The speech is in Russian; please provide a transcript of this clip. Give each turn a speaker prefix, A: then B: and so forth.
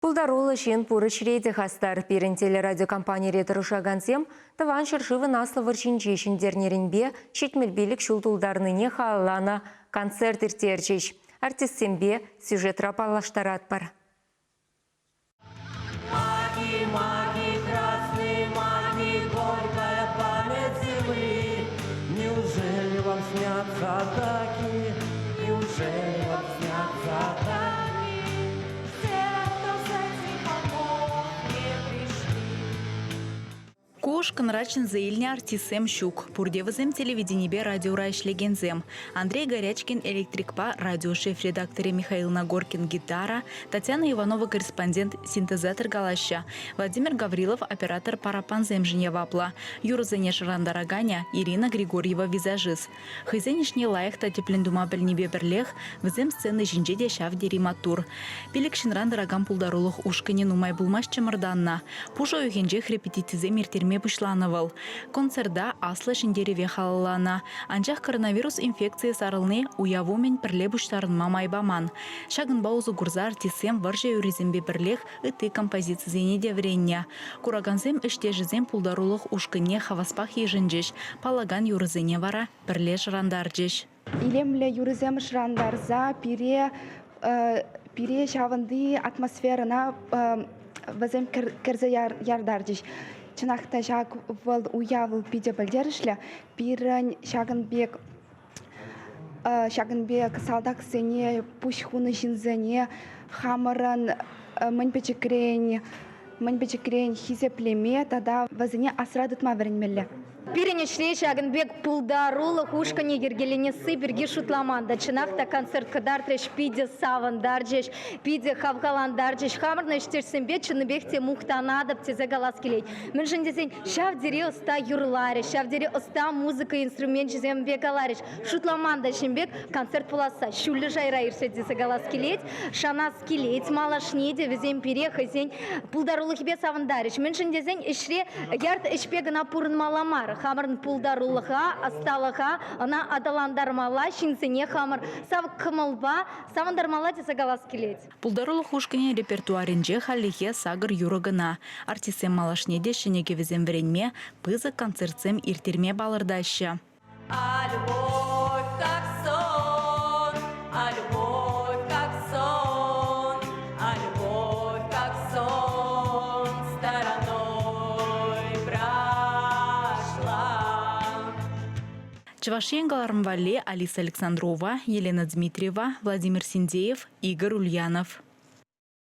A: Пулдарулы шин пурыш рейді хастар пирен телерадиокомпания ретарушагансем, таван шыршывы наслы варчинчешін дернерінбе шетмелбелік шултулдарныне халлана концерт иртерчеш. Артистсембе сюжет рапалаштарат бар.
B: Маги, маги, красные маги, горькая память земли. Неужели вам снятся атаки? Неужели вам снятся атаки? Все, кто с этих холмов не пришли.
C: Кош конрачен заильня артисем щук. Пурдевызем телевиденибе радиора ишлегензем. Андрей Горячкин электрикпа, радиошеф-редакторе Михаил Нагоркин гитара, Татьяна Иванова корреспондент синтезатор галаща, Владимир Гаврилов оператор парапанзем женевапла, Юра Занеш-Рандараганя, Ирина Григорьева визажист. Хызенишне лайхта теплендума бельнибе берлех, взем сцены жинжеде шав дериматур. Пилик Шинрандарагам пулдарулых ушкани нумай булмаш чамарданна. Пужа уйхенжех репетитизем иртерме пушлановал. Концерда аслы шиндереве халалана. Анчах коронавирус инфекции сарылны уявумен пірле буштарын мамайбаман. Шагын баузу гурза артисем варжа юризембе бірлех ыты композицизене девренне. Кураганзем іштежізем пулдарулых ушкыне хаваспах ежінжеш. Палаган юрызене вара бірле жырандаржеш.
D: Илемле юризем жырандарза пире шавынды атмосферына вазем керзе ярдаржеш. Чынақта жак выл уявыл пиде білдерішлі, пирін шагынбек салдак сене, пушхуны жинзене, хамырын мэнбечекрен хизеплеме, тада вазене асрадытма веренмелі.
E: Пиренешлей шагынбек пулдарулы хушкане ергеленесі бірге шутламанда. Чынақта концерт кадартреш пиде савандаржеш, пиде хавгаландаржеш. Хамырна іштерсенбе чыныбекте мухтанадып тезе галас келей. Мен жындесен шавдере ұста юрлареш, шавдере ұста музыка инструмент жезембе галареш. Шутламанда шынбек концерт пуласа. Шулі жайра ирсе дезе галас келейт, шанас келейт, малашнеде везем пире хызен пулдарулы хибе савандареш. Мен жындесен ішре ярд ішпегіна пурын маламар. Хамырын пулдарулыға, асталыға, ана адаландармала, шинсене хамыр, сав кымылба, савандармала десе галас келет.
C: Пулдарулы хушкане репертуаринже халихе сагыр юрыгына. Артисем малашнеде шенеге везем веренме, пызы концертсем иртерме балырдашы.
B: А любовь как сон, а любовь как сон, а любовь как сон стороной прошла.
C: Чувашиян Галармвале Алиса Александрова, Елена Дмитриева, Владимир Синдеев, Игорь Ульянов.